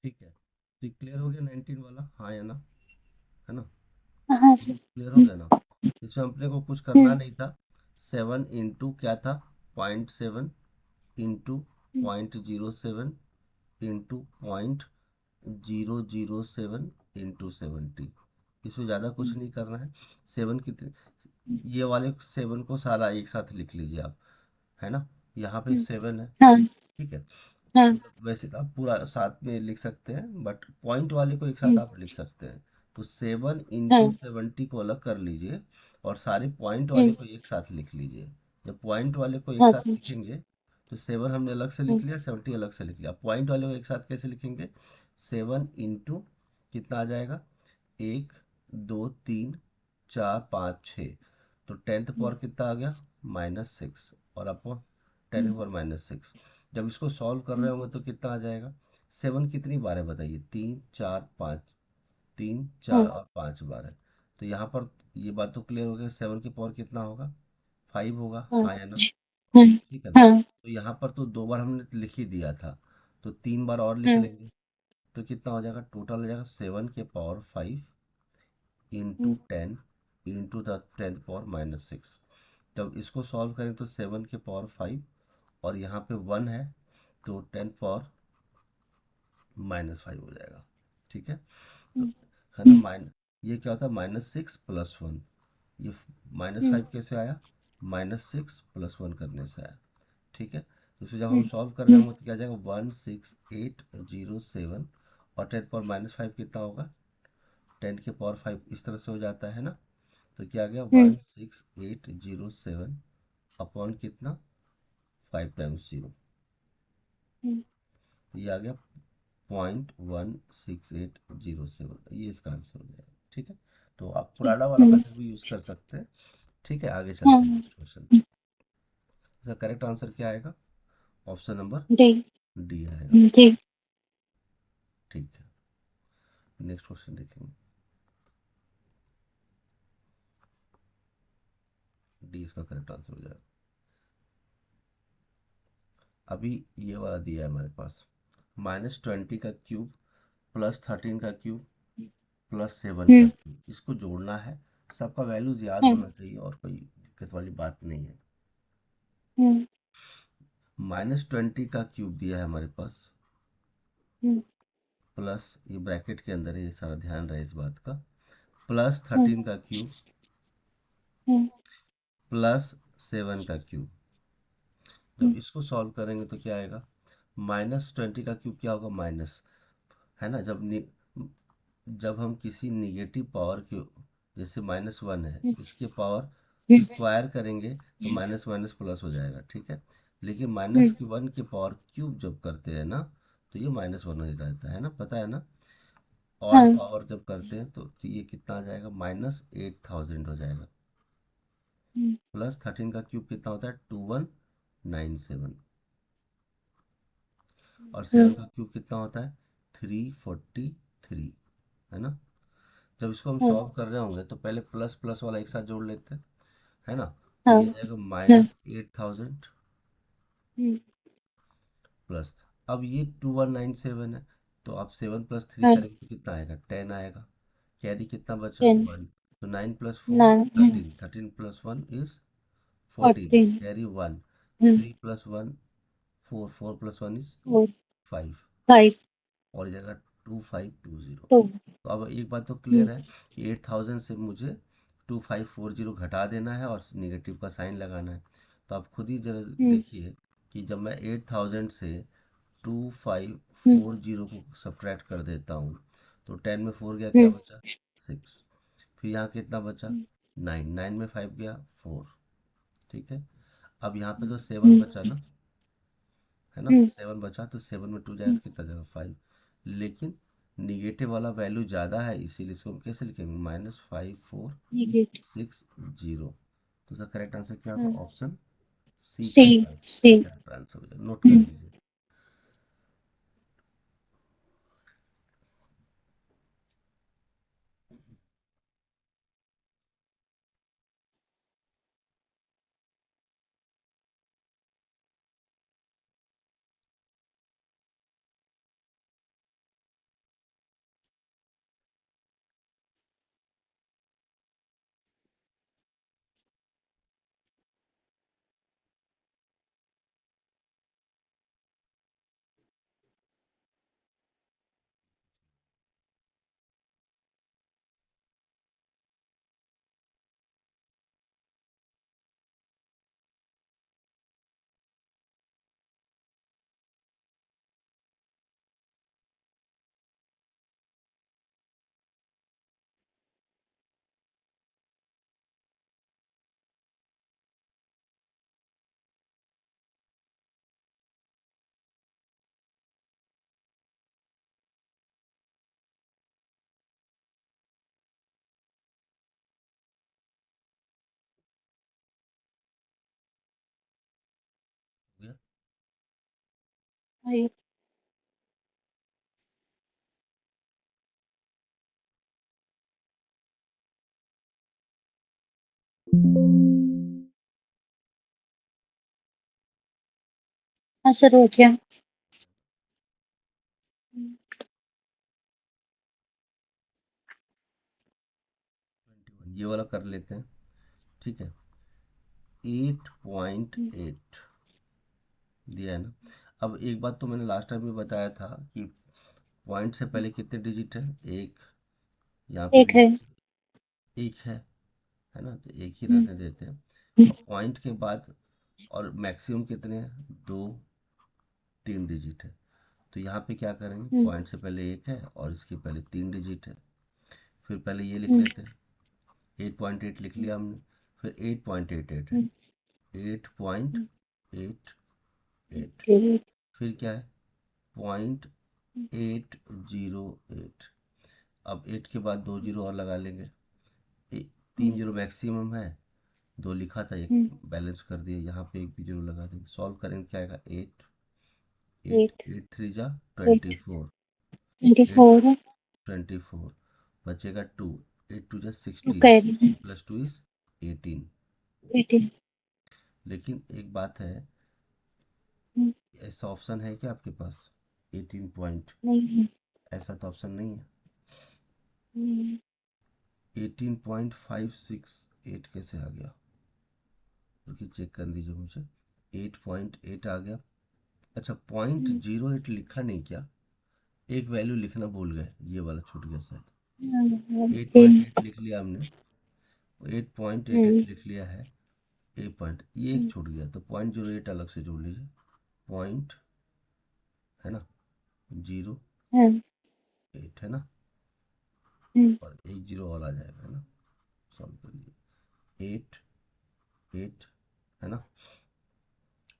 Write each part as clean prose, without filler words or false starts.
ठीक है, तो क्लियर हो गया 19 वाला, हाँ या ना? है ना? हाँ सर। क्लियर हो गया ना? इसमें अपने को कुछ करना हम्म नहीं था। 7 इंटू क्या था, 0.7 इंटू 0.07 इंटू 0.007 इंटू 70। इसमें ज़्यादा कुछ नहीं करना है। सेवन कितने, ये वाले सेवन को सारा एक साथ लिख लीजिए आप, है ना? यहाँ पे हम्म, 7 है, हाँ ठीक है। हाँ। मतलब वैसे तो आप पूरा साथ में लिख सकते हैं, बट पॉइंट वाले को एक साथ हम्म, आप लिख सकते हैं। तो 7 इंटू हाँ। 70 को अलग कर लीजिए और सारे पॉइंट वाले हम्म, को एक साथ लिख लीजिए। जब पॉइंट वाले को एक हाँ साथ सर। लिखेंगे तो 7 हमने अलग से लिख हम्म, लिया, 70 अलग से लिख लिया। पॉइंट वाले को एक साथ कैसे लिखेंगे? 7 इंटू कितना आ जाएगा, 1 2 3 4 5 6, तो 10th पावर कितना आ गया, -6, और अपॉन 10 की पावर -6। जब इसको सॉल्व कर रहे होंगे तो कितना आ जाएगा? 7 कितनी बार है बताइए, 3 4 5, 3 4 और 5 बार है। तो यहाँ पर ये बात तो क्लियर हो गया, 7 की पावर कितना होगा, 5 होगा, हाँ हाँ या ना? हाँ ठीक है ना? हाँ। तो यहाँ पर तो 2 बार हमने लिख ही दिया था, तो 3 बार और लिख हम्म, लेंगे। तो कितना हो जाएगा, टोटल हो जाएगा 7 की power 5 into hmm, 10 into the 10 power -6। जब इसको सॉल्व करें तो 7 की पावर 5 और यहाँ पे 1 है, तो 10 पावर -5 हो जाएगा। ठीक है, तो है ना, ये क्या होता है, -6 + 1। ये हम्म, -5 कैसे आया, -6 + 1 करने से आया। ठीक है, तो इसे जब हम हम्म, सॉल्व कर रहे होंगे तो क्या आ जाएगा, 16807, और 10 पावर -5 कितना होगा, 10 की पावर 5 इस तरह से हो जाता है ना। तो क्या आ गया, हम्म, 16807 अपॉन कितना, 5 टाइम्स 0। हम्म, ये आ गया 0.16807, ये इसका आंसर हो जाएगा। ठीक है, तो आप पुराना वाला हम्म, मेथड भी यूज कर सकते हैं। ठीक है, आगे चलते हैं हाँ। Next question. इसका करेक्ट आंसर क्या आएगा, ऑप्शन नंबर डी। डी आएगा। डी। ठीक है, नेक्स्ट क्वेश्चन देखेंगे। डी इसका करेक्ट आंसर हो जाएगा। अभी ये वाला दिया है हमारे पास, -20 का क्यूब प्लस 13 का क्यूब प्लस 7 का हम्म, क्यूब, इसको जोड़ना है। सबका वैल्यूज याद हाँ। होना चाहिए और कोई दिक्कत वाली बात नहीं है। हम्म, -20 का क्यूब दिया है हमारे पास, हम्म, प्लस, ये ब्रैकेट के अंदर है, ये सारा ध्यान रहे इस बात का, प्लस हम्म, 13 का क्यूब हम्म, प्लस 7 का क्यूब। जब हम्म, इसको सॉल्व करेंगे तो क्या आएगा, -20 का क्यूब क्या होगा, माइनस, है ना? जब हम किसी निगेटिव पावर को, जैसे -1 है, हम्म, इसके पावर हम्म, स्क्वायर करेंगे तो माइनस माइनस प्लस हो जाएगा। ठीक है, लेकिन हम्म, -1 की पावर क्यूब जब करते हैं ना, तो ये -1 ही रहता है ना, पता है ना? ऑड हाँ। पावर जब करते हैं तो ये कितना आ जाएगा, -8000 हो जाएगा। हम्म, प्लस 13 का क्यूब कितना होता है, 2197, और 7 हम्म, का क्यूब कितना होता है, 343, है ना? जब इसको हम हाँ। सॉल्व कर रहे होंगे तो पहले प्लस प्लस वाला एक साथ जोड़ लेते हैं, है ना? तो हाँ। ये जाएगा हाँ। -8000 हम्म, प्लस, अब ये 2197 है, तो आप 7 + 3 हाँ। करेंगे तो कितना आएगा, 10 आएगा। कैरी कितना बचा, 10। 1। तो 9 + 4 9। 13, 13 + 1 is 14, 14। Carry 1। Hmm, 3 + 1 4, 4 + 1 is four. 5, 5। और जगह 2520। 2। तो अब एक बात तो हम्म, क्लियर है, 8000 से मुझे 2540 घटा देना है और निगेटिव का साइन लगाना है। तो आप खुद ही जरा हम्म, देखिए कि जब मैं 8000 से 2540 हम्म, को सब्ट्रैक्ट कर देता हूँ, तो 10 में 4 गया, क्या हम्म, बचा, 6। फिर यहाँ कितना बचा, 9, 9 में 5 गया, 4। ठीक है, अब यहाँ पे तो 7 हम्म, बचा ना, है ना? हम्म, 7 बचा, तो 7 में 2 जाएगा हम्म, तो कितना जाएगा, 5। लेकिन निगेटिव वाला वैल्यू ज़्यादा है, इसीलिए इसको हम कैसे लिखेंगे, -5460। तो इसका करेक्ट आंसर क्या होगा, हाँ। ऑप्शन सी सी। करेक्ट सी। आंसर, करेक्ट आंसर हो जाए, नोट कर लीजिए। 5 हाँ सर हो गया। 21 ये वाला कर लेते हैं। ठीक है, 8.8 दिया है ना। अब एक बात तो मैंने लास्ट टाइम भी बताया था कि पॉइंट से पहले कितने डिजिट है, एक। यहाँ पे एक भी है। एक है ना, तो एक ही हम्म, रहने देते हैं। अब पॉइंट के बाद और मैक्सिमम कितने हैं, दो, तीन डिजिट है। तो यहाँ पे क्या करेंगे, हम्म, पॉइंट से पहले एक है और इसके पहले तीन डिजिट है। फिर पहले ये लिख हम्म, लेते हैं, 8.8 लिख लिया हमने। फिर 8.88 है, हम्म, 8.88। ठीक। फिर क्या है, 0.808। अब 8 के बाद दो जीरो और लगा लेंगे। तीन जीरो मैक्सिमम है, दो लिखा था, एक हम्म, बैलेंस कर दिए, यहाँ पे एक भी जीरो लगा देंगे। सॉल्व करेंगे, क्या आएगा, एट। एट 8 एट थ्री जा 8 24। एट 24 है। 24 बचेगा टू। एट टू जा two 16, carry 16 plus two is 18। 18। लेकिन एक बात है, हम्म, ऐसा ऑप्शन है क्या आपके पास, 18 पॉइंट, नहीं है। ऐसा तो ऑप्शन नहीं है। हम्म, 18.568 कैसे आ गया, रुकिए चेक कर दीजिए मुझे। 8.8 आ गया। अच्छा, 0.08 लिखा नहीं क्या, एक वैल्यू लिखना भूल गए, ये वाला छूट गया शायद। एट पॉइंट हम्म, एट लिख लिया हमने, 8.88 हम्म, लिख लिया है। ए पॉइंट, ये एक छूट गया, तो 0.08 अलग से जोड़ लीजिए। पॉइंट, है ना, 0.8 है ना, हम्म, और एक जीरो और आ जाएगा, है ना। सॉल्व कर लीजिए, 8.8, है ना।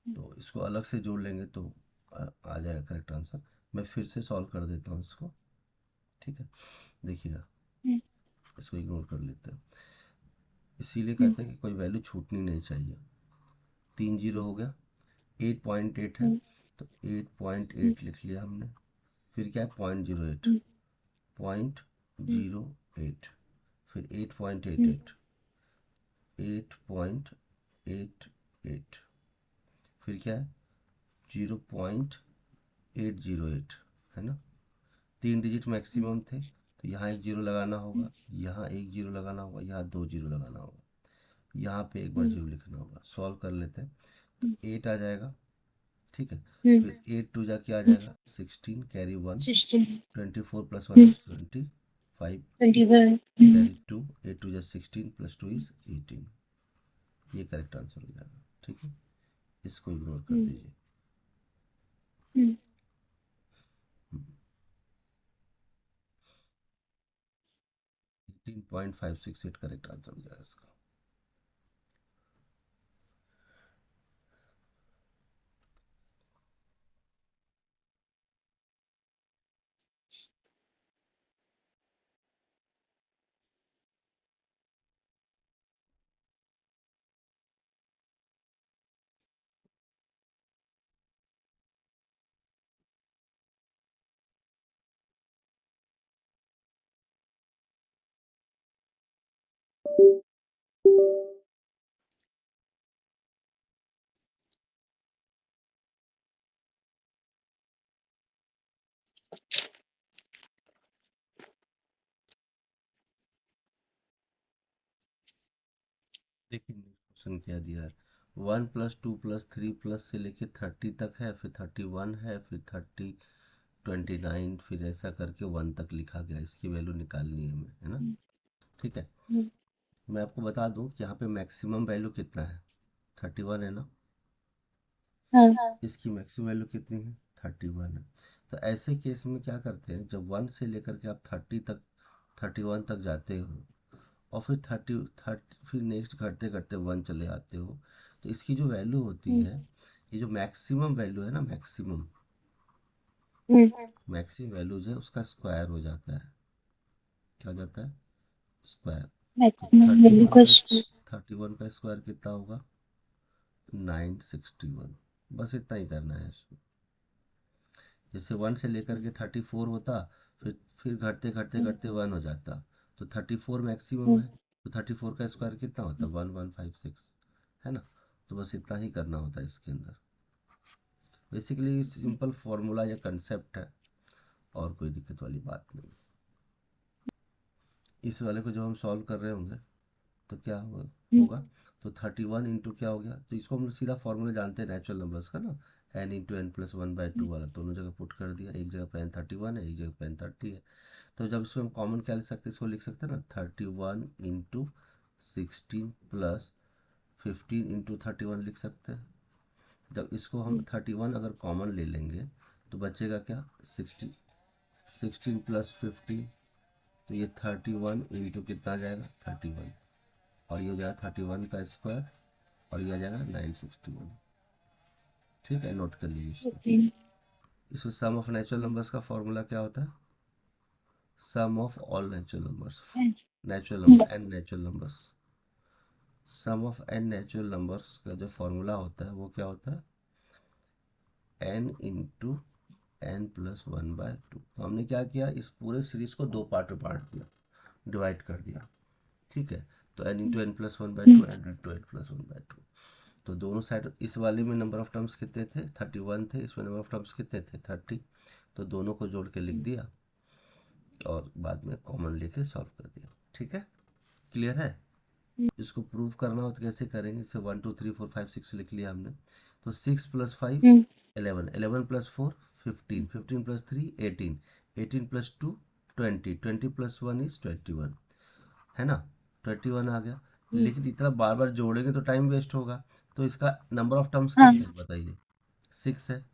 तो इसको अलग से जोड़ लेंगे तो आ जाएगा करेक्ट आंसर। मैं फिर से सॉल्व कर देता हूँ इसको। ठीक है, देखिएगा, इसको इग्नोर कर लेते हैं। इसीलिए कहते हैं कि कोई वैल्यू छूटनी नहीं चाहिए। तीन जीरो हो गया, 8.8 है, तो 8.8 लिख लिया हमने। फिर क्या है, 0.08, 0.08। फिर 8.88, 8.88। फिर क्या है, 0.808, है ना। तीन डिजिट मैक्सिमम थे, तो यहाँ एक जीरो लगाना होगा, यहाँ एक जीरो लगाना होगा, यहाँ दो जीरो लगाना होगा, यहाँ पे एक बार जीरो लिखना होगा। सॉल्व कर लेते हैं, तो 8 आ जाएगा। ठीक है, फिर 8 टू जा क्या आ जाएगा, 16, carry 1, 16 24 plus 1 is 25, 25 carry 2, 8 two जा 16 प्लस 2 इज 18। ये करेक्ट आंसर हो जाएगा। ठीक है, इसको इग्नोर कर दीजिए। 18.568 करेक्ट आंसर हो जाएगा इसका। देखिए क्वेश्चन क्या दिया है, 1+2+3+ से लेके 30 तक है, फिर 31 है, फिर 29, फिर ऐसा करके 1 तक लिखा गया। इसकी वैल्यू निकालनी है हमें, है ना। ठीक है, मैं आपको बता दूं कि यहाँ पे मैक्सिमम वैल्यू कितना है, 31 है ना। हाँ। इसकी मैक्सिमम वैल्यू कितनी है, 31 है। तो ऐसे केस में क्या करते हैं, जब 1 से लेकर के आप 30 तक, 31 तक जाते हो, और फिर 30 फिर नेक्स्ट घटते घटते 1 चले आते हो, तो इसकी जो वैल्यू होती है, ये जो मैक्सिमम वैल्यू है ना, मैक्सिमम मैक्सिमम वैल्यू जो है उसका स्क्वायर हो जाता है। क्या हो जाता है, स्क्वायर। तो मैक्सिमम थर्टी वैल्यू वन का का 31 का स्क्वायर कितना होगा, 961। बस इतना ही करना है इसमें। जैसे 1 से लेकर के 34 होता, फिर घटते घटते घटते 1 हो जाता, तो 34 मैक्सिमम है, तो 34 का स्क्वायर कितना होता है 1156, है ना। तो बस इतना ही करना होता है इसके अंदर। बेसिकली सिंपल फॉर्मूला या कंसेप्ट है, और कोई दिक्कत वाली बात नहीं। इस वाले को जब हम सॉल्व कर रहे होंगे तो क्या होगा, तो 31 इंटू क्या हो गया, तो इसको हम सीधा फॉर्मूला जानते हैं नेचुरल नंबर्स का ना, n इंटू एन प्लस 1/2 वाला, दोनों जगह पुट कर दिया, एक जगह पे n 31 है, एक जगह पे n 30 है। तो जब इसमें हम कॉमन क्या लिख सकते हैं, इसको लिख सकते हैं ना 31 इंटू 16 प्लस 15 इंटू 31 लिख सकते हैं। जब इसको हम 31 अगर कॉमन ले लेंगे तो बचेगा क्या 16 प्लस 15, तो ये 31 इंटू कितना आ जाएगा 31, और ये हो जाएगा 31 का स्क्वायर, और ये आ जाएगा 961। ठीक है, नोट कर लीजिए इसको। ओके। इसमें सम ऑफ नेचुरल नंबर्स का फॉर्मूला क्या होता है, sum of all natural numbers, natural number n natural numbers, sum of n natural numbers का जो फॉर्मूला होता है वो क्या होता है n इंटू एन प्लस 1/2। तो हमने क्या किया, इस पूरे सीरीज को दो पार्ट में बांट दिया, डिवाइड कर दिया। ठीक है, तो n into N plus 1/2, N into N plus 1/2। तो दोनों साइड, इस वाले में नंबर ऑफ टर्म्स कितने थे 31 थे, इसमें नंबर ऑफ टर्म्स कितने थे 30, तो दोनों को जोड़ के लिख दिया और बाद में कॉमन लेके सॉल्व कर दिया। ठीक है, क्लियर है। इसको प्रूव करना हो तो कैसे करेंगे, इसे 1 2 3 4 5 6 लिख लिया हमने, तो 6 plus 5 11, 11 plus 4 15, 15 plus 3 18, 18 plus 2 20, 20 plus 1 is 21, है ना, 21 आ गया। लेकिन इतना बार बार जोड़ेंगे तो टाइम वेस्ट होगा, तो इसका नंबर ऑफ टर्म्स कितने हैं बताइए, 6 है,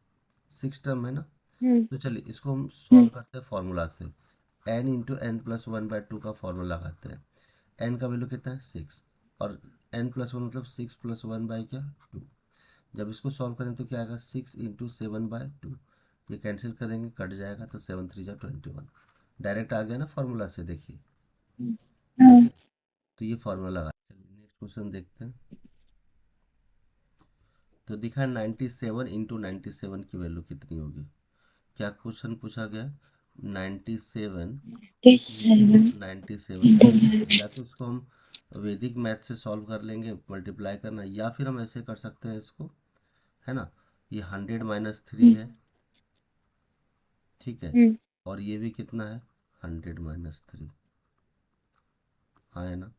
6 टर्म है ना। तो चलिए इसको हम सॉल्व करते हैं फॉर्मूला से, n इंटू एन प्लस 1/2 का फॉर्मूला लगाते हैं। n का वैल्यू कितना है 6, और n प्लस 1 मतलब 6 प्लस 1/2। जब इसको सॉल्व करें तो क्या आएगा 6 इंटू 7/2, ये कैंसिल करेंगे कट जाएगा, तो 7 3 जा 21, डायरेक्ट आ गया ना फॉर्मूला से, देखिए। ठीक है, तो ये फॉर्मूला लगा, चलिए नेक्स्ट क्वेश्चन देखते हैं। तो दिखा 97 इंटू 97 की वैल्यू कितनी होगी, क्या क्वेश्चन पूछा गया 97 इंटू 97, या तो इसको हम वैदिक मैथ से सॉल्व कर लेंगे, मल्टीप्लाई करना, या फिर हम ऐसे कर सकते हैं इसको, है ना, ये 100 - 3 है, ठीक है, और ये भी कितना है 100 - 3, हाँ है ना।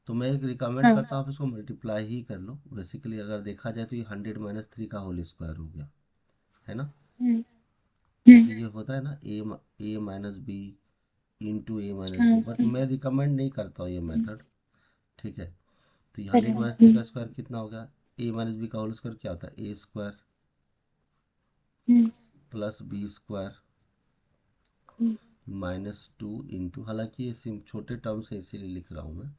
तो मैं एक रिकमेंड करता हूँ आप इसको मल्टीप्लाई ही कर लो, बेसिकली अगर देखा जाए तो ये 100 - 3 का होल स्क्वायर हो गया, है ना। जैसे ये होता है ना a minus b into a minus b, but मैं रिकमेंड नहीं करता हूँ ये मेथड। ठीक है, तो ये 100 - 3 का स्क्वायर कितना हो गया, ए माइनस बी का होल स्क्वायर क्या होता है a square plus b square -2 into, हालांकि ये छोटे टर्म्स है इसीलिए लिख रहा हूँ मैं,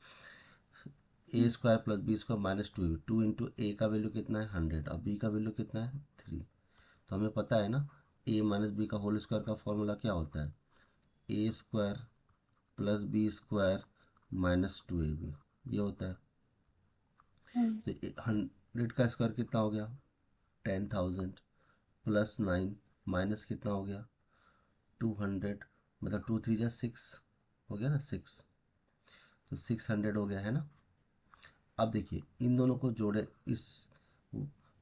a square plus b square -2, 2 into a का वैल्यू कितना है 100 और बी का वैल्यू कितना है 3। तो हमें पता है ना ए माइनस बी का होल स्क्वायर का फॉर्मूला क्या होता है a square plus b square -2ab, ये होता है। तो 100 का स्क्वायर कितना हो गया 10,000, प्लस 9 माइनस कितना हो गया 200, मतलब 2 3 जा 6 हो गया ना 6, तो 600 हो गया, है ना। अब देखिए इन दोनों को जोड़े, इस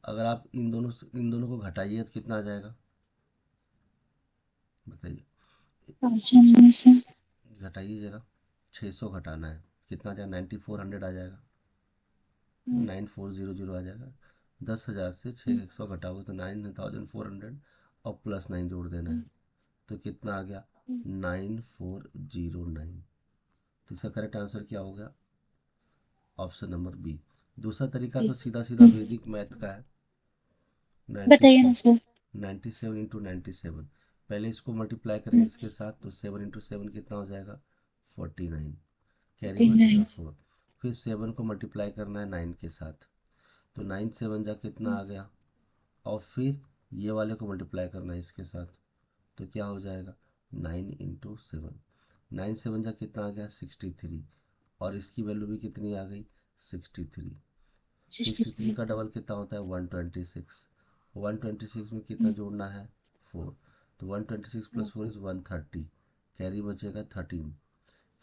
अगर आप इन दोनों को घटाइए तो कितना आ जाएगा बताइए, घटाइए जरा, 600 घटाना है, कितना आ जाएगा 9400 आ जाएगा, 9400 आ जाएगा। 10,000 से 600 घटाओगे तो 9400, और प्लस 9 जोड़ देना है, तो कितना आ गया 9409। तो इसका करेक्ट आंसर क्या होगा ऑप्शन नंबर बी। दूसरा तरीका तो सीधा सीधा वैदिक मैथ का है, बताइए ना 97, सर। 97 इंटू 97, पहले इसको मल्टीप्लाई करेंगे इसके साथ, तो 7 इंटू 7 कितना हो जाएगा 49, कैरी बचेगा 4, फिर 7 को मल्टीप्लाई करना है 9 के साथ, तो 9 7 जा कितना आ गया, और फिर ये वाले को मल्टीप्लाई करना है इसके साथ, तो क्या हो जाएगा 9 इंटू 7, 9 7 जा कितना आ गया 63, और इसकी वैल्यू भी कितनी आ गई 63, 63 का डबल कितना होता है 126, 126 में कितना जोड़ना है 4, तो 126 प्लस 4 इज़ 130, कैरी बचेगा 13।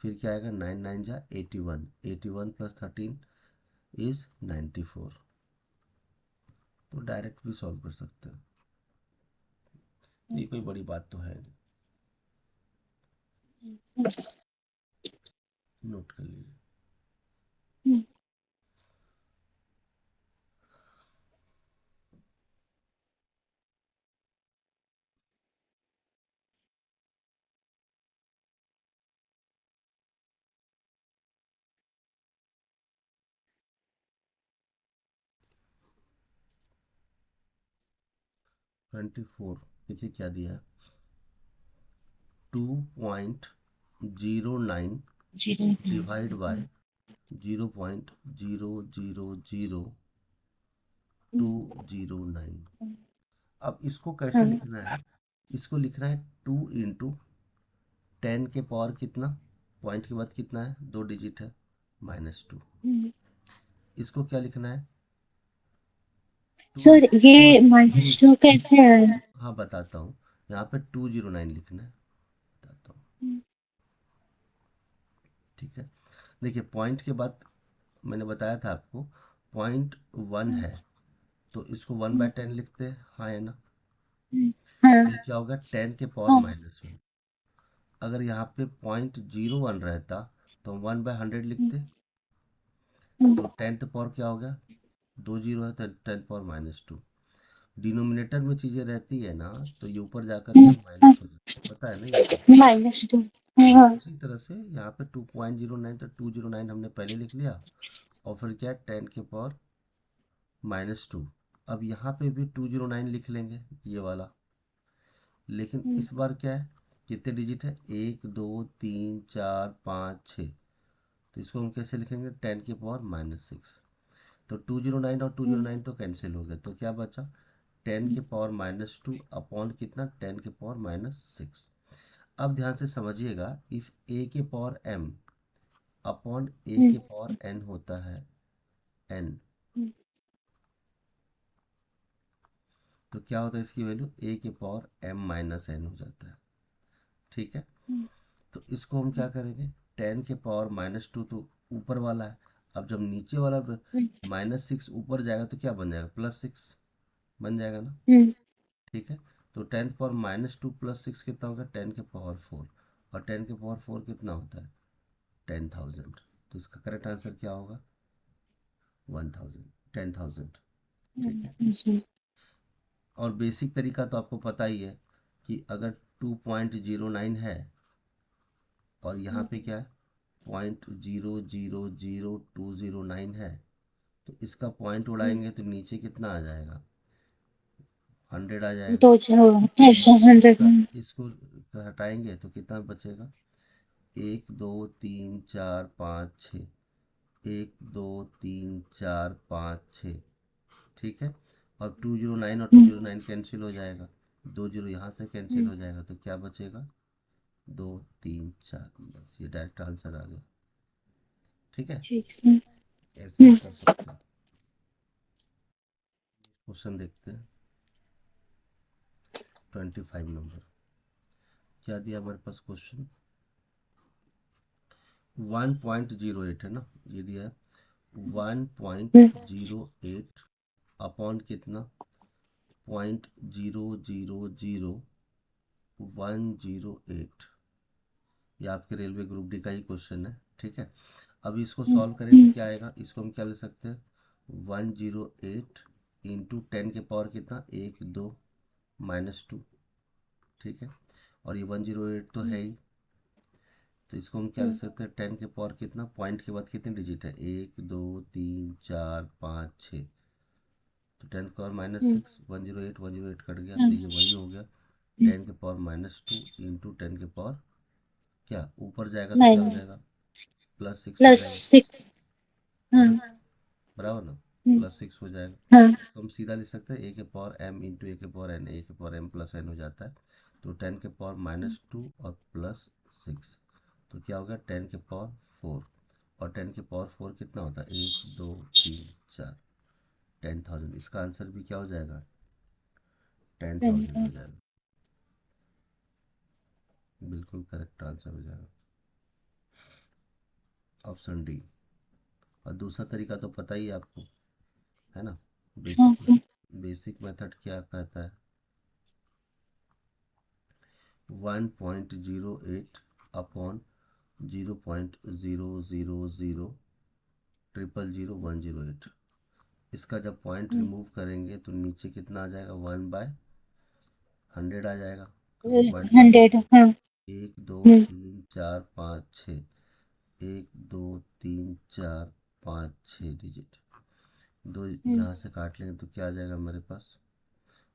फिर क्या आएगा, 9 9 जा 81, 81 प्लस 13 इज़ 94। तो डायरेक्ट भी सॉल्व कर सकते हैं, तो ये कोई बड़ी बात तो है नहीं, नोट कर लीजिए। 24, देखिए क्या दिया है, 2.09 जीरो डिवाइड बाय 0.0000209। अब इसको कैसे हाँ लिखना है, इसको लिखना है 2 × 10 के पावर कितना, पॉइंट के बाद कितना है, 2 डिजिट है, -2। इसको क्या लिखना है, टू सर ये -2 कैसे है? हाँ बताता हूँ, यहाँ पे 209 लिखना है, बताता हूँ, ठीक है। देखिए पॉइंट के बाद मैंने बताया था आपको, .1 है, तो इसको 1/10 लिखते हैं, हाँ है ना। हाँ ये क्या होगा, 10 के पावर हाँ -1। अगर यहाँ पे .01 रहता तो हम 1/100 लिखते, तो 10th पावर क्या हो गया, 2 जीरो है तो 10th पावर -2। डिनोमिनेटर में चीज़ें रहती है ना, तो ये ऊपर जाकर के माइनस हो जाता है, पता है ना ये चीज़। -2 हाँ उसी तरह से यहाँ पे 2.09, तो 209 हमने पहले लिख लिया, और फिर क्या, 10 के पावर -2। अब यहाँ पे भी 209 लिख लेंगे, ये वाला। लेकिन इस बार क्या है, कितने डिजिट है, 1 2 3 4 5 6, तो इसको हम कैसे लिखेंगे, 10 के पावर -6। तो 209 और 209 तो कैंसिल हो गया, तो क्या बचा, 10 के पावर -2 अपॉन कितना, 10 के पावर -6। अब ध्यान से समझिएगा, इफ ए के पावर m अपॉन ए के पावर n होता है n, तो क्या होता है, इसकी वैल्यू a के पावर m-n हो जाता है, ठीक है। तो इसको हम क्या करेंगे, 10 के पावर -2 तो ऊपर वाला है, अब जब नीचे वाला -6 ऊपर जाएगा तो क्या बन जाएगा, +6 बन जाएगा ना, ठीक है। तो 10 पावर -2 +6 कितना होगा, 10 के पावर 4, और 10 के पावर 4 कितना होता है, 10,000। तो इसका करेक्ट आंसर क्या होगा, 1000, 10,000, ठीक है। और बेसिक तरीका तो आपको पता ही है कि अगर 2.09 है और यहाँ पे क्या है, 0.000209 है, तो इसका पॉइंट उड़ाएंगे तो नीचे कितना आ जाएगा, 100 आ जाएगा। 100 इसको हटाएंगे तो कितना बचेगा, 1 2 3 4 5 6, 1 2 3 4 5 6, ठीक है। और 209 और 209 कैंसिल हो जाएगा, 2 जीरो यहाँ से कैंसिल हो जाएगा, तो क्या बचेगा, 2 3 4, बस ये डायरेक्ट आंसर आ गया, ठीक है। ठीक सर। ऐसे भी कर सकते हैं। क्वेश्चन देखते हैं, 25 नंबर, क्या दिया हमारे पास क्वेश्चन, 1.08 है ना, ये दिया है 1.08 अपॉन कितना, 0.000108, ये आपके रेलवे ग्रुप डी का ही क्वेश्चन है, ठीक है। अब इसको सॉल्व करें तो क्या आएगा, इसको हम क्या ले सकते हैं, 108 इंटू 10 के पावर कितना, 1 2 -2, ठीक है। और ये 108 तो है ही, तो इसको हम क्या ले सकते हैं, 10 के पावर कितना, पॉइंट के बाद कितने डिजिट है, 1 2 3 4 5 6, तो 10 के पावर -6, 108 कट गया, तो ये वही हो गया, 10 के पावर -2 इंटू 10 के पावर, क्या ऊपर जाएगा तो क्या हो जाएगा, +6 हो जाएगा, +6 हाँ बराबर ना, +6 हो जाएगा। हाँ तो हम सीधा लिख सकते हैं ए के पावर m इंटू ए के पावर n, ए के पावर m प्लस n हो जाता है, तो 10 के पावर -2 और +6, तो क्या होगा, 10 के पावर 4, और 10 के पावर 4 कितना होता है, 1 2 3 4, 10,000। इसका आंसर भी क्या हो जाएगा, 10,000 हो जाएगा, बिल्कुल करेक्ट आंसर हो जाएगा ऑप्शन डी। और दूसरा तरीका तो पता ही है आपको, है ना? हाँ बेसिक सर। बेसिक मेथड क्या कहता है? 1.08 अपॉन 0.000 ट्रिपल 0108। इसका जब पॉइंट रिमूव करेंगे तो नीचे कितना आ जाएगा? 1/100 आ जाएगा, क्योंकि पॉइंट का 100। हाँ। 1 2 3 4 5 6, 1 2 3 4 5 6 डिजिट। दो यहाँ से काट लेंगे तो क्या आ जाएगा हमारे पास?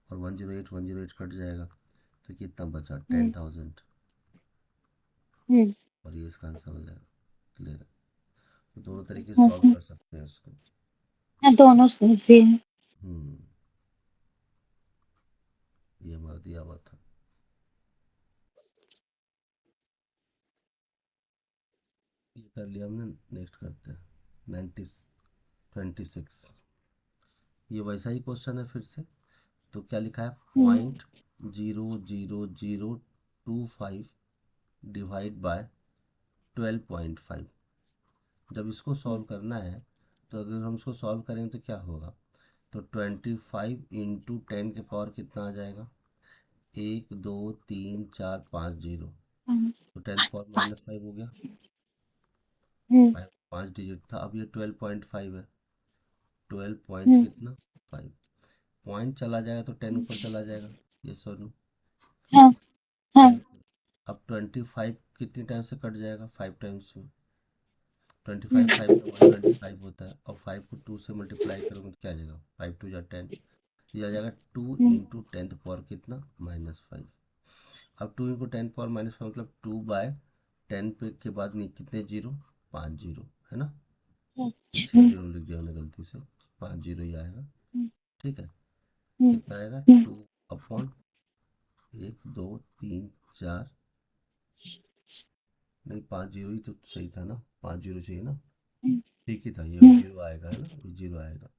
और 108 कट जाएगा तो कितना बचा? 10,000। और ये इसका आंसर हो जाएगा। क्लियर है? तो दोनों तरीके से हाँ सॉल्व सर। कर सकते हैं इसको। हाँ, दोनों सही से हैं। हम्म ये हमारा दिया हुआ था। ये कर लिया हमने, नेक्स्ट करते हैं। 26। ये वैसा ही क्वेश्चन है फिर से। तो क्या लिखा है? 0.00025 डिवाइड बाय 12.5। जब इसको सॉल्व करना है तो अगर हम इसको सॉल्व करेंगे तो क्या होगा? तो 25 × 10 के पावर कितना आ जाएगा? 1 2 3 4 5 0। तो 10⁻⁵ हो गया। 5 डिजिट था, अब ये 12.5 है। 12 पॉइंट कितना? 5। पॉइंट चला जाएगा तो 10 ऊपर चला जाएगा। ये सर नो, हाँ हाँ। 10। अब 25 कितनी टाइम से कट जाएगा? 5 टाइम्स में। 25 5 का 125 होता है, और 5 को 2 से मल्टीप्लाई करोगे तो क्या आ जाएगा? 5 2 = 10। ये आ जाएगा 2 × 10 कितना? -5। अब 2 × 10 मतलब 2/10 पे के बाद नहीं कितने जीरो? 5 जीरो, है ना? 6 जीरो लिख दिया मैंने गलती से, 5 जीरो ही आएगा। ठीक है, कितना आएगा? 2/1 2 3 4। नहीं, 5 जीरो ही तो सही था ना, 5 जीरो चाहिए ना। ठीक ही था, ये जीरो आएगा, है ना, ये जीरो आएगा।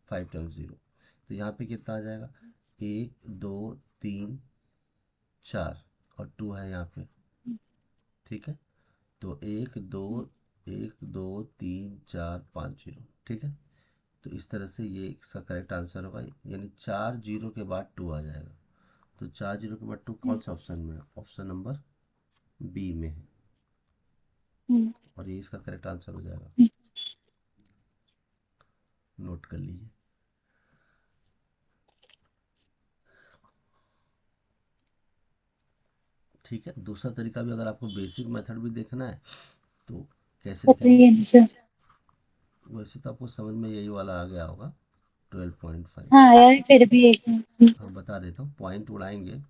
5 टाइम्स जीरो, तो यहाँ पे कितना आ जाएगा? 1 2 3 4, और 2 है यहाँ पे। ठीक है, तो 1 2 3 4 5 0। ठीक है, तो इस तरह से ये इसका करेक्ट आंसर होगा, यानी 4 जीरो के बाद 2 आ जाएगा। तो 4 जीरो के बाद 2 कौन सा ऑप्शन में है? ऑप्शन नंबर बी में है, और ये इसका करेक्ट आंसर हो जाएगा। नोट कर लीजिए। ठीक है, दूसरा तरीका भी, अगर आपको बेसिक मेथड भी देखना है तो कैसे बताइए ना सर। वैसे तो आपको समझ में यही वाला आ गया होगा, 12.5। हाँ यार, फिर भी एक। हाँ, बता देता हूँ। पॉइंट उड़ाएंगे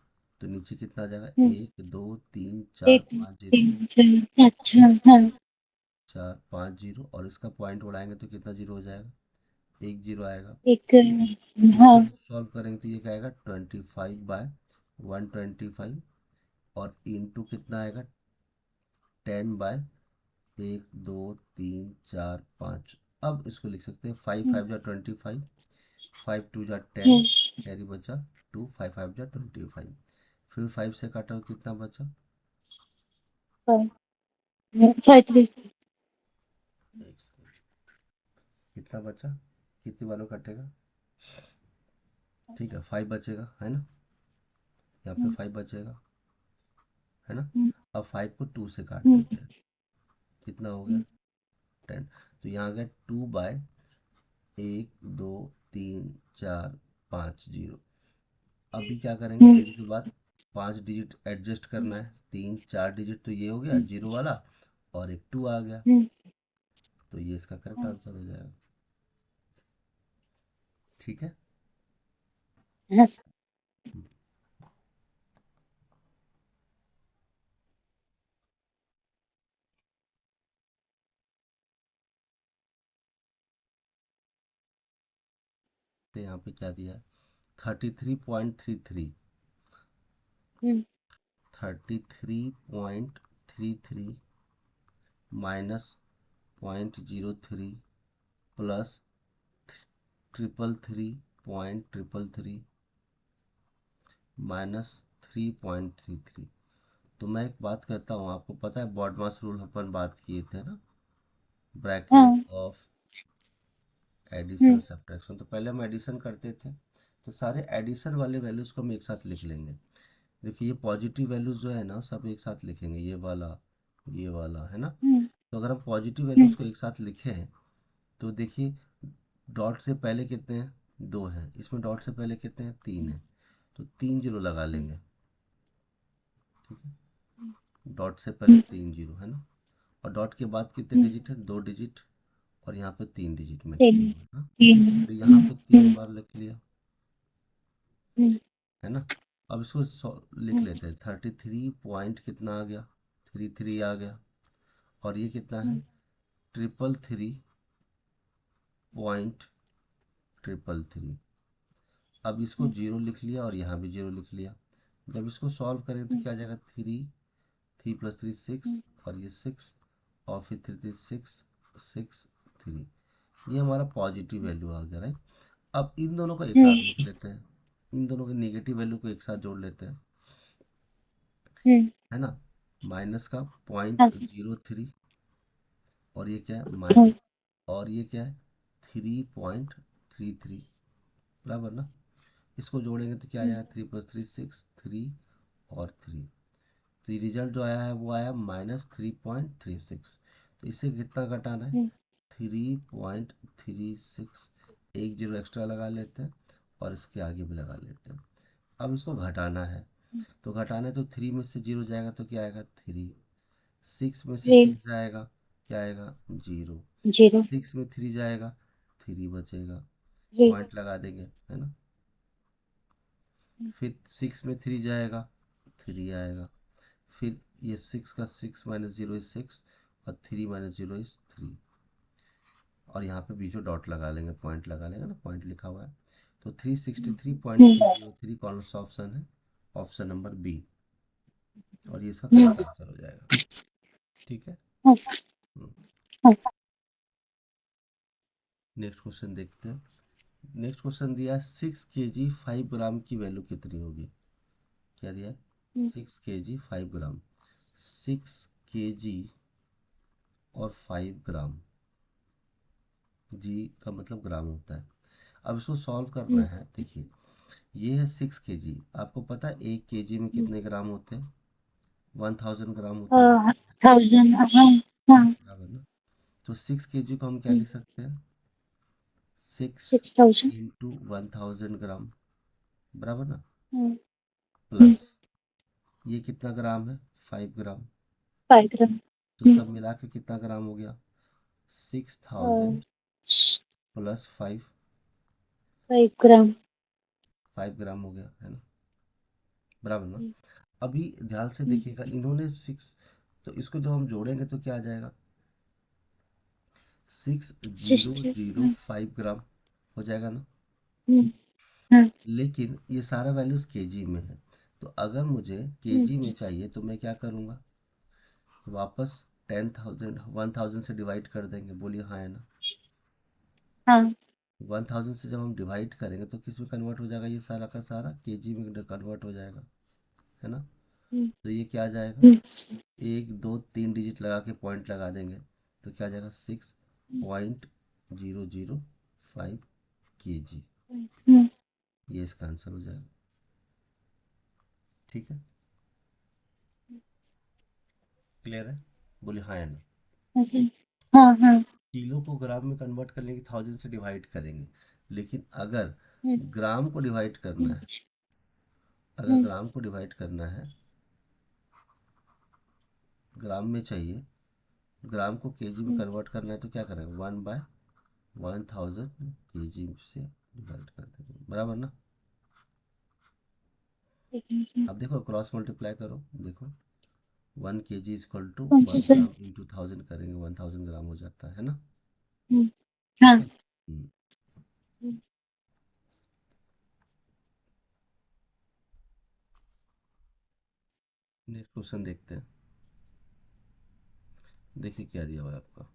तो नीचे कितना आ जाएगा? 1 2 3 4 एक 5 0। 3 4। अच्छा। हाँ। 4 5 0, और इसका पॉइंट उड़ाएंगे तो कितना जीरो हो जाएगा? 1 जीरो आएगा। एक। इसको हाँ। जब सॉल्व करेंगे तो ये क्या आएगा? 25/125, और इंटू कितना आएगा? 10/1 2 3 4 5। अब इसको लिख सकते हैं 5 5 × 25, 5 2 = 10, कैरी बचा 2, 5 5 = 25। फिर 5 से काटा तो कितना बचा? 33। एक सेकेंड, कितना बचा? कितनी बार में कटेगा? ठीक है, 5 बचेगा, है ना? यहाँ पे 5 बचेगा, है ना? अब 5 को 2 से काट देते हैं, कितना हो गया? 10। तो यहाँ आ गया 2/1 2 3 4 5 0। अभी क्या करेंगे? एक के बाद 5 डिजिट एडजस्ट करना है, 3 4 डिजिट, तो ये हो गया जीरो वाला, और एक 2 आ गया, तो ये इसका करेक्ट आंसर हो जाएगा। ठीक है, हाँ। तो यहाँ पे क्या दिया है? 33.33। 33.33 -0.03 प्लस 333.33 -3.33। तो मैं एक बात कहता हूँ, आपको पता है बॉडमास रूल अपन बात किए थे ना, हाँ। Bracket of addition subtraction. तो पहले हम एडिशन करते थे, तो सारे एडिशन वाले वैल्यूज को हम एक साथ लिख लेंगे। देखिए ये पॉजिटिव वैल्यूज जो है ना सब एक साथ लिखेंगे, ये वाला है ना। तो अगर हम पॉजिटिव वैल्यूज को एक साथ लिखे हैं तो देखिए डॉट से पहले कितने हैं, 2 हैं, इसमें डॉट से पहले कितने हैं, 3 हैं। तो 3 जीरो लगा लेंगे, ठीक है। डॉट से पहले 3 जीरो है ना, और डॉट के बाद कितने डिजिट है, 2 डिजिट, और यहाँ पे 3 डिजिट मैक्सिमम है ना। तो यहाँ पे 3 बार लिख लिया, है ना। अब इसको लिख लेते हैं, 33 पॉइंट कितना आ गया, 33 आ गया। और ये कितना है, 333.333। अब इसको जीरो लिख लिया और यहाँ भी जीरो लिख लिया। जब इसको सॉल्व करें तो क्या आ जाएगा, 3 + 3 = 6, और ये 6, और फिर 3 3 6 6 3। ये हमारा पॉजिटिव वैल्यू आ गया, राइट। अब इन दोनों को एक साथ लिख लेते हैं, इन दोनों के नेगेटिव वैल्यू को एक साथ जोड़ लेते हैं, है ना। माइनस का 0.03, और ये क्या है माइनस, और ये क्या है 3.33, बराबर ना। इसको जोड़ेंगे तो क्या आ जाएगा, 3 + 3 = 6, 3 और 3। तो ये रिजल्ट जो आया है वो आया -3.36। तो इसे कितना घटाना है, 3.36। एक जीरो एक्स्ट्रा लगा लेते हैं और इसके आगे भी लगा लेते हैं। अब इसको घटाना है, तो घटाना है तो 3 में से जीरो जाएगा तो क्या आएगा, 3। 6 में से 6 जाएगा, क्या आएगा, 0। 6 में 3 जाएगा, 3 बचेगा, पॉइंट लगा देंगे, है ना। फिर 6 में 3 जाएगा, 3 आएगा। फिर ये 6 का 6 - 0 = 6, और 3 - 0 = 3, और यहाँ पे बीच में डॉट लगा लेंगे, पॉइंट लगा लेंगे ना, पॉइंट लिखा हुआ है। तो 363.303 कौन सा ऑप्शन है, ऑप्शन नंबर बी, और ये इसका करेक्ट आंसर हो जाएगा, ठीक है। नेक्स्ट क्वेश्चन देखते हैं। नेक्स्ट क्वेश्चन दिया है 6 kg 5 ग्राम की वैल्यू कितनी होगी। क्या दिया है, 6 kg 5 ग्राम। 6 kg और 5 ग्राम, जी का मतलब ग्राम होता है। अब इसको सॉल्व करना है, देखिए ये है 6 kg, आपको पता है 1 kg में कितने ग्राम होते हैं, 1000 ग्राम होते हैं, 1000। हाँ। बराबर ना। तो 6 kg को हम क्या लिख सकते हैं, 6 6000। इंटू 1000 ग्राम, बराबर ना, 5 प्लस ये कितना ग्राम है, 5 ग्राम। ग्राम। तो सब मिला के कितना ग्राम हो गया, 6000 + 5, 5 ग्राम। 5 ग्राम हो गया, है ना, बराबर ना। अभी ध्यान से देखिएगा, इन्होंने 6, तो इसको जब हम जोड़ेंगे तो क्या आ जाएगा, 6005 ग्राम हो जाएगा ना। लेकिन ये सारा वैल्यूज केजी में है, तो अगर मुझे केजी में चाहिए तो मैं क्या करूँगा, वापस 10,000 से डिवाइड कर देंगे, बोलिए हाँ है ना। हाँ। 1000 से जब हम डिवाइड करेंगे तो किस में कन्वर्ट हो जाएगा, ये सारा का सारा केजी में कन्वर्ट हो जाएगा, है ना। तो ये क्या आ जाएगा, 1 2 3 डिजिट लगा के पॉइंट लगा देंगे, तो क्या आ जाएगा, 6.005 kg, ये इसका आंसर हो जाएगा, ठीक है। क्लियर है, बोलिए हाँ या ना। हाँ। हाँ। किलो को ग्राम में कन्वर्ट करने की 1000 से डिवाइड करेंगे, लेकिन अगर ग्राम को डिवाइड करना है, अगर ग्राम को डिवाइड करना है, ग्राम में चाहिए, ग्राम को केजी में कन्वर्ट करना है, तो क्या करेंगे, 1/1000 केजी से डिवाइड कर देंगे, बराबर ना। अब देखो क्रॉस मल्टीप्लाई करो, देखो 1 kg = कौन सा 1 सर? ग्राम इंटू 1000 करेंगे, 1000 ग्राम हो जाता है ना, ठीक हाँ। है। नेक्स्ट क्वेश्चन देखते हैं, देखिए क्या दिया हुआ है आपका,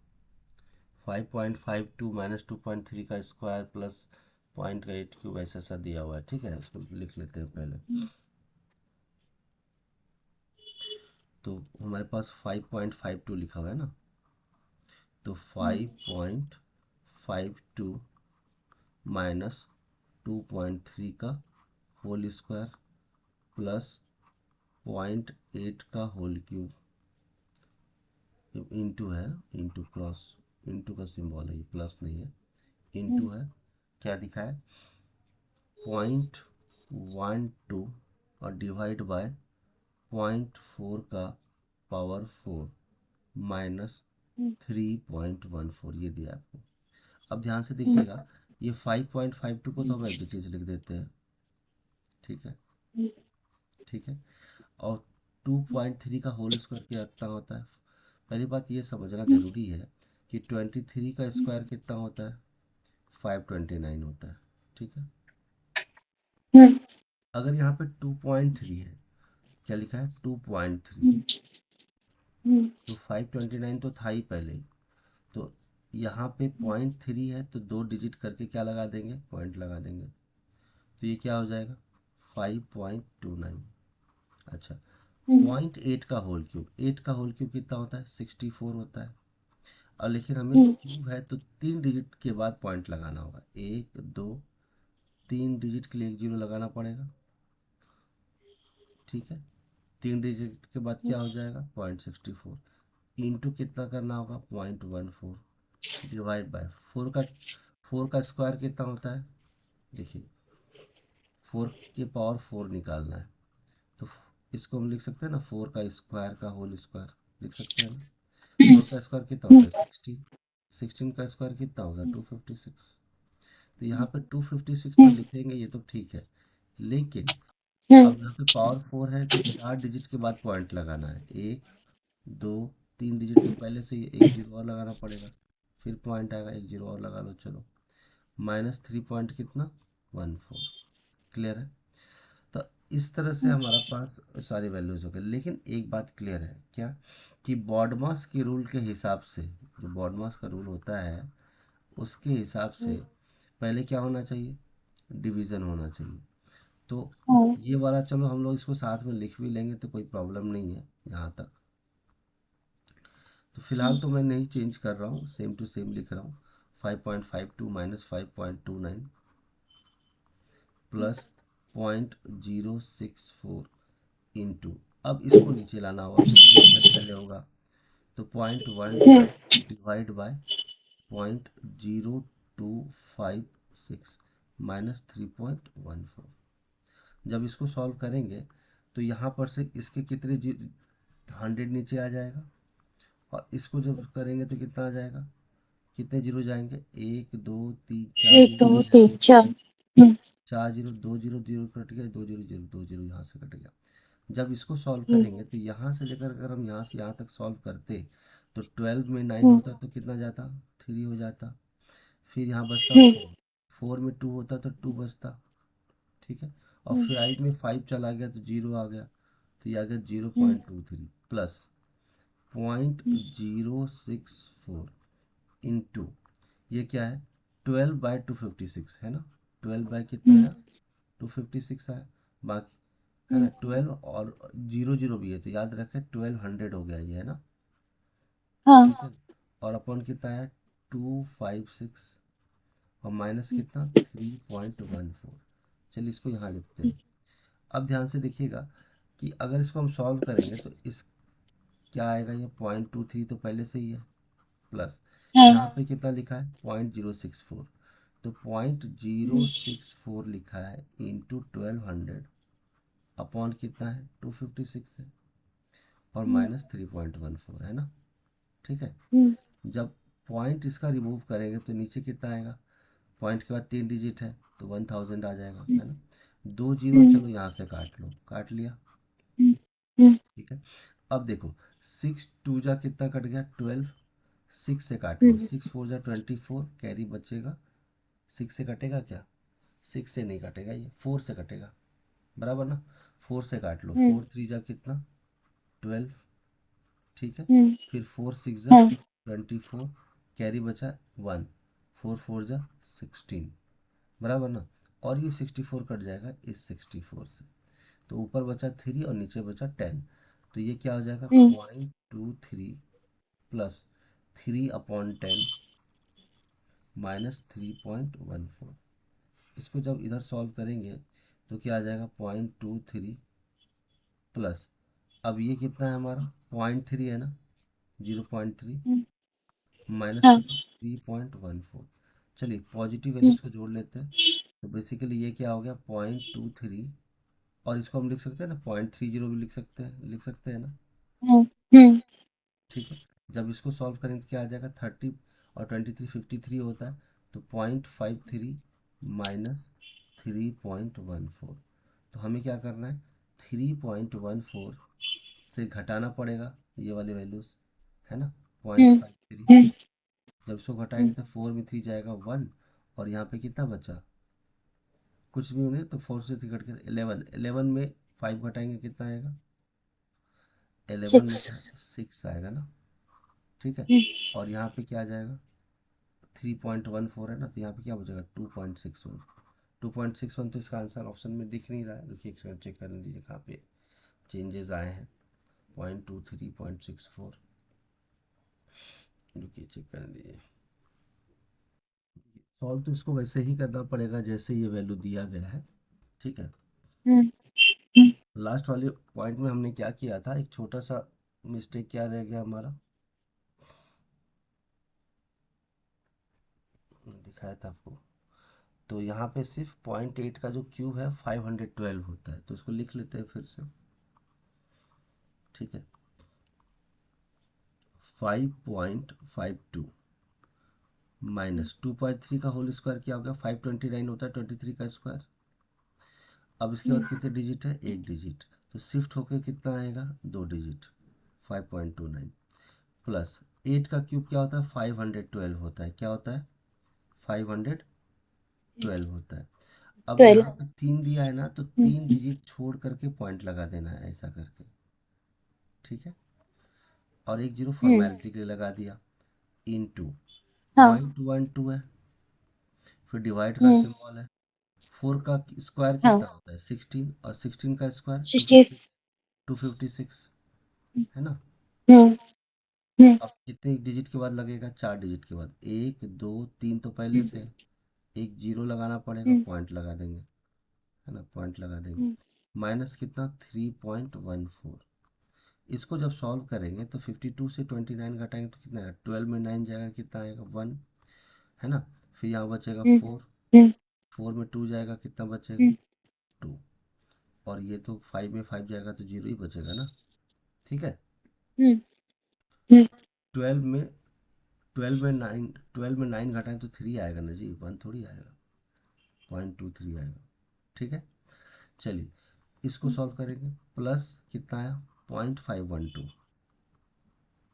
5.52 - 2.3 का स्क्वायर प्लस 0.83 ऐसा सा दिया हुआ है, ठीक है। इसको लिख लेते हैं पहले। तो हमारे पास 5.52 लिखा हुआ है ना, तो 5.52 माइनस 2.3 का होल स्क्वायर प्लस 0.8 का होल क्यूब, इंटू है, इंटू क्रॉस, इंटू का सिंबल है, ये प्लस नहीं है, इंटू है, क्या दिखा है 0.12 और डिवाइड बाय 0.4 का पावर 4 माइनस 3.14, ये दिया आपको। अब ध्यान से देखिएगा, ये 5.52 को तो हम एज इट इज लिख देते हैं, ठीक है, ठीक है। और 2.3 का होल स्क्वायर कितना होता है, पहली बात ये समझना ज़रूरी है कि 23 का स्क्वायर कितना होता है, 529 होता है, ठीक है। अगर यहाँ पे 2.3 है, क्या लिखा है 2.3, तो 529 तो था ही पहले ही, तो यहाँ पे 0.3 है तो 2 डिजिट करके क्या लगा देंगे, पॉइंट लगा देंगे, तो ये क्या हो जाएगा 5.29। अच्छा, 0.8 का होल क्यूब, 8 का होल क्यूब कितना होता है 64 होता है। और लेकिन हमें क्यूब है तो 3 डिजिट के बाद पॉइंट लगाना होगा, 1 2 3 डिजिट के लिए 1 जीरो लगाना पड़ेगा, ठीक है। 3 डिजिट के बाद क्या हो जाएगा 0.64, इंटू कितना करना होगा 0.14, डिवाइड बाय 4 का स्क्वायर कितना होता है, देखिए 4 के पावर 4 निकालना है, तो इसको हम लिख सकते हैं ना, 4 का स्क्वायर का होल स्क्वायर लिख सकते हैं ना। 4 का स्क्वायर कितना होता है 16, 16 का स्क्वायर कितना होगा 256, तो यहाँ पे 256 तो लिखेंगे, ये तो ठीक है, लेकिन अब यहाँ पे पावर 4 है तो 4 डिजिट के बाद पॉइंट लगाना है, 1 2 3 डिजिट तो पहले से ही 1 जीरो और लगाना पड़ेगा, फिर पॉइंट आएगा, 1 जीरो और लगा लो, चलो माइनस 3 पॉइंट कितना 14, क्लियर है। तो इस तरह से हमारा पास सारी वैल्यूज हो गए, लेकिन एक बात क्लियर है क्या, कि बॉडमास के रूल के हिसाब से, जो बॉडमास का रूल होता है उसके हिसाब से पहले क्या होना चाहिए, डिवीज़न होना चाहिए। तो ये वाला चलो हम लोग इसको साथ में लिख भी लेंगे तो कोई प्रॉब्लम नहीं है यहाँ तक। तो फिलहाल तो मैं नहीं चेंज कर रहा हूँ, सेम टू सेम लिख रहा हूँ, 5.52 माइनस 5.29 प्लस 0.064 इंटू, अब इसको नीचे लाना होगा क्योंकि डिवीजन पहले होगा, तो 0.12 डिवाइड बाय 0.0256 माइनस 3.14। जब इसको सॉल्व करेंगे तो यहाँ पर से इसके कितने 100 नीचे आ जाएगा, और इसको जब करेंगे तो कितना आ जाएगा, कितने जीरो जाएंगे 1 2 3 4 एक जीरो दो जाएंगे, तीन चार। 4 जीरो 2 जीरो जीरो कट गया, 2 जीरो जीरो 2 जीरो यहाँ से कट गया। जब इसको सॉल्व करेंगे तो यहाँ से लेकर अगर हम यहाँ से यहाँ तक सॉल्व करते तो 12 में 9 होता तो कितना जाता 3 हो जाता, फिर यहाँ बचता 4, 4 में 2 होता तो 2 बचता, ठीक है। और 5 में 5 चला गया तो 0 आ गया, तो ये आ गया 0.23 प्लस 0.064 इंटू, ये क्या है 12/256 है ना, 12 बाय कितना आया 256 आया, बाकी है ना 12 और जीरो जीरो भी है तो याद रखें 1200 हो गया ये, है ना, हाँ। ठीक है। और अपन कितना है 256 और माइनस कितना 3.14, चलिए इसको यहाँ लिखते हैं। अब ध्यान से देखिएगा कि अगर इसको हम सॉल्व करेंगे तो इस क्या आएगा, ये 0.23 तो पहले से ही है, प्लस यहाँ पे कितना लिखा है 0.064, तो 0.064 लिखा है इंटू 1200 अपॉन कितना है 256 है, और माइनस 3.14 है ना, ठीक है। जब पॉइंट इसका रिमूव करेंगे तो नीचे कितना आएगा, पॉइंट के बाद 3 डिजिट है तो 1000 आ जाएगा, है ना, 2 जीरो चलो यहाँ से काट लो, काट लिया, ठीक है। अब देखो 6 2 जा कितना कट गया 12, 6 से काट लो, 6 4 जा 24, कैरी बचेगा, 6 से कटेगा क्या, 6 से नहीं कटेगा, ये 4 से कटेगा, बराबर ना, 4 से काट लो, 4 3 जा कितना 12, ठीक है, फिर 4 6 जा 24, कैरी बचा 1, 4 4 जा 16, बराबर ना, और ये 64 कट जाएगा इस 64 से, तो ऊपर बचा 3 और नीचे बचा 10, तो ये क्या हो जाएगा, हम्म 0.23 प्लस 3/10 -3.14। इसको जब इधर सॉल्व करेंगे तो क्या आ जाएगा, 0.23 प्लस, अब ये कितना है हमारा, 0.3 है ना, 0.3 हम्म, माइनस हाँ कितना, 3.14। चलिए पॉजिटिव हम्म वैल्यूज को जोड़ लेते हैं। तो बेसिकली ये क्या हो गया, 0.23, और इसको हम लिख सकते हैं ना, 0.30 भी लिख सकते हैं ना। हम्म हम्म, ठीक है, जब इसको सॉल्व करेंगे तो क्या आ जाएगा, 30 और 23 53 होता है, तो 0.53 माइनस 3.14। तो हमें क्या करना है, 3.14 से घटाना पड़ेगा ये वाले वैल्यूज़, है ना, पॉइंट हम्म फाइव थ्री हम्म जब इसको घटाएंगे हम्म, तो 4 में 3 जाएगा 1, और यहाँ पे कितना बचा, कुछ भी नहीं, तो 4 से 3 घट के 11, 11 में 5 घटाएंगे कितना आएगा, 11 में 6 क्या, 6 आएगा ना। ठीक है, हम्म, और यहाँ पे क्या आ जाएगा, 3.14 है ना, तो यहाँ पे क्या बचेगा, 2.61। 2.61, तो इसका आंसर ऑप्शन में दिख नहीं रहा है, देखिए एक सेकंड चेक करने दीजिए कहाँ पे चेंजेस आए हैं। 0.23 0.64, रुकिए चेक करने दीजिए। सॉल्व तो इसको वैसे ही करना पड़ेगा जैसे ये वैल्यू दिया गया है। ठीक है, हम्म हम्म, लास्ट वाले पॉइंट में हमने क्या किया था, एक छोटा सा मिस्टेक क्या रह गया हमारा, दिखाया था आपको। तो यहाँ पे सिर्फ 0.8 का जो क्यूब है 512 होता है, तो इसको लिख लेते हैं फिर से। ठीक है, 5.52 माइनस 2.3 का होल स्क्वायर क्या होगा, 529 होता है, 23 का स्क्वायर। अब इसके बाद कितने डिजिट है, एक डिजिट, तो शिफ्ट होकर कितना आएगा, दो डिजिट, 5.29 प्लस 8 का क्यूब क्या होता है, 512 होता है, क्या होता है, 512 होता है। अब 12 यहाँ पे 3 दिया है ना, तो तीन हम्म डिजिट छोड़ करके पॉइंट लगा देना है ऐसा करके। ठीक है, और एक जीरो हम्म, फॉर्मेलिटी के लिए लगा दिया, इन टू हाँ 0.12 है, फिर डिवाइड का हम्म सिंबल है। 4 का स्क्वायर हाँ कितना होता है, 16, और 16 का स्क्वायर 60 256, है ना। हम्म हम्म अब कितने डिजिट के बाद लगेगा, 4 डिजिट के बाद, 1 2 3 तो पहले से है, एक जीरो लगाना पड़ेगा, हम्म पॉइंट लगा देंगे, है ना, पॉइंट लगा देंगे। हम्म माइनस कितना, 3.14। इसको जब सॉल्व करेंगे तो 52 से 29 घटाएंगे तो कितना आएगा, 12 में 9 जाएगा, कितना आएगा, 1, है ना। फिर यहाँ बचेगा हम्म 4, हम्म 4 में 2 जाएगा, कितना बचेगा, हम्म 2, और ये तो 5 में 5 जाएगा तो जीरो ही बचेगा ना। ठीक है, हम्म हम्म, 12 में 12 में 9 घटाएं तो 3 आएगा ना जी, 1 थोड़ी आएगा, 0.23 आएगा। ठीक है, चलिए इसको सॉल्व करेंगे, प्लस कितना आया, 0.512।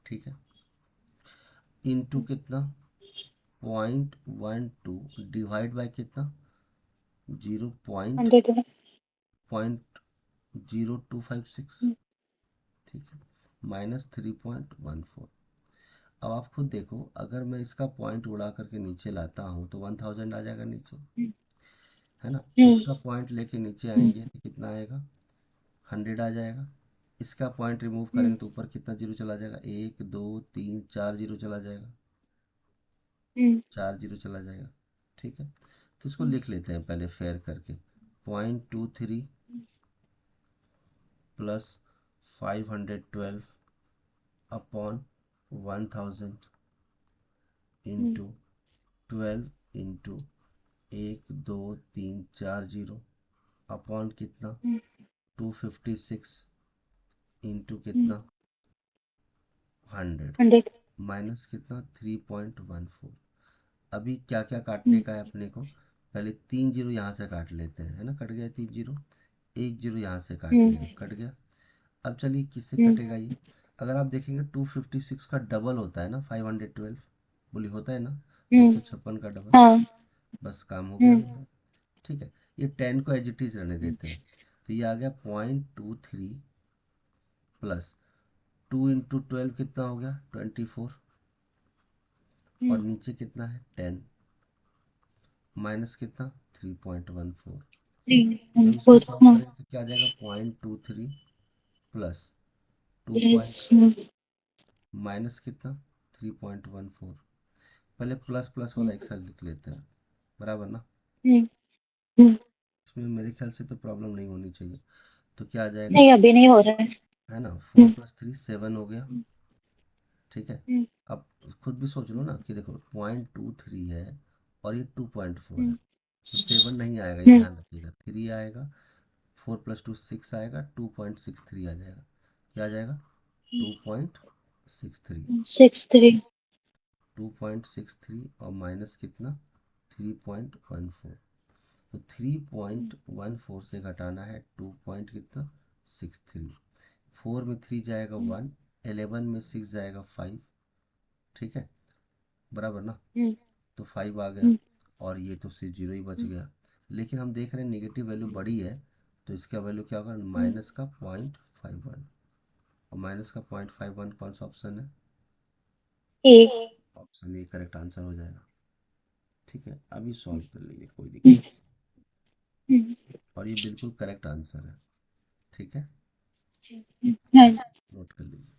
ठीक है, इनटू कितना, 0.12 डिवाइड बाय कितना, 0 पॉइंट 100 पॉइंट 0256। ठीक है, -3.14। अब आप खुद देखो, अगर मैं इसका पॉइंट उड़ा करके नीचे लाता हूँ तो 1000 आ जाएगा नीचे, है ना। हम्म इसका पॉइंट लेके नीचे आएंगे तो कितना आएगा, 100 आ जाएगा। इसका पॉइंट रिमूव हम्म करेंगे तो ऊपर कितना जीरो चला जाएगा, 1 2 3 4 जीरो चला जाएगा, हम्म 4 जीरो चला जाएगा। ठीक है, तो इसको लिख लेते हैं पहले फेयर करके, 0.23 प्लस 512 अपॉन 1000 हम्म इंटू 12 इंटू 1 2 3 4 जीरो अपॉन कितना, 256 इंटू हम्म कितना, 100 100 माइनस कितना, 3.14। अभी क्या क्या काटने हम्म का है अपने को, पहले 3 जीरो यहाँ से काट लेते हैं, है ना, कट गया 3 जीरो, एक जीरो यहाँ से काट हम्म लिया, कट गया। अब चलिए किससे हम्म कटेगा ये, अगर आप देखेंगे 256 का डबल होता है ना, 512 बोली होता है ना, दो हम्म, सौ छप्पन का डबल, हाँ बस काम हो गया हम्म हमारा। ठीक है, ये 10 को एज इट इज रहने देते हैं, तो ये आ गया 0.23 प्लस 2 इंटू 12 कितना हो गया, 24, और हम्म नीचे कितना है 10, माइनस कितना, 3.14। जब इसको 4 सॉल्व हाँ करेंगे तो क्या आ जाएगा, 0.23 प्लस 2 प्लस पॉइंट माइनस कितना 3.14। पहले प्लस प्लस वाला एक साथ लिख लेते हैं, बराबर ना। इसमें मेरे ख्याल से तो प्रॉब्लम नहीं होनी चाहिए। तो क्या आ जाएगा, नहीं अभी नहीं हो रहा है ना, है। 4+3 7 हो गया। ठीक है, अब खुद भी सोच लो ना कि देखो 0.23 है और ये 2.4 है, तो 7 नहीं आएगा, ये ध्यान रखिएगा, 3 आएगा। 4+2 6 आएगा, 2.63 आ जाएगा। क्या आ जाएगा, 2.63। 63 2.63 और माइनस कितना 3.14। तो 3.14 से घटाना है 2 पॉइंट कितना 63। 4 में 3 जाएगा 1, 11 में 6 जाएगा 5। ठीक है, बराबर ना। तो 5 आ गया और ये तो सिर्फ जीरो ही बच गया। लेकिन हम देख रहे हैं नेगेटिव वैल्यू बड़ी है, तो इसका वैल्यू क्या होगा, माइनस का 0.51। और माइनस का 0.51 कौन सा ऑप्शन है, A option A correct answer हो जाएगा। ठीक है, अभी सॉल्व कर लीजिए, कोई दिक्कत नहीं। और ये बिल्कुल करेक्ट आंसर है। ठीक है, हाँ नोट कर लीजिए।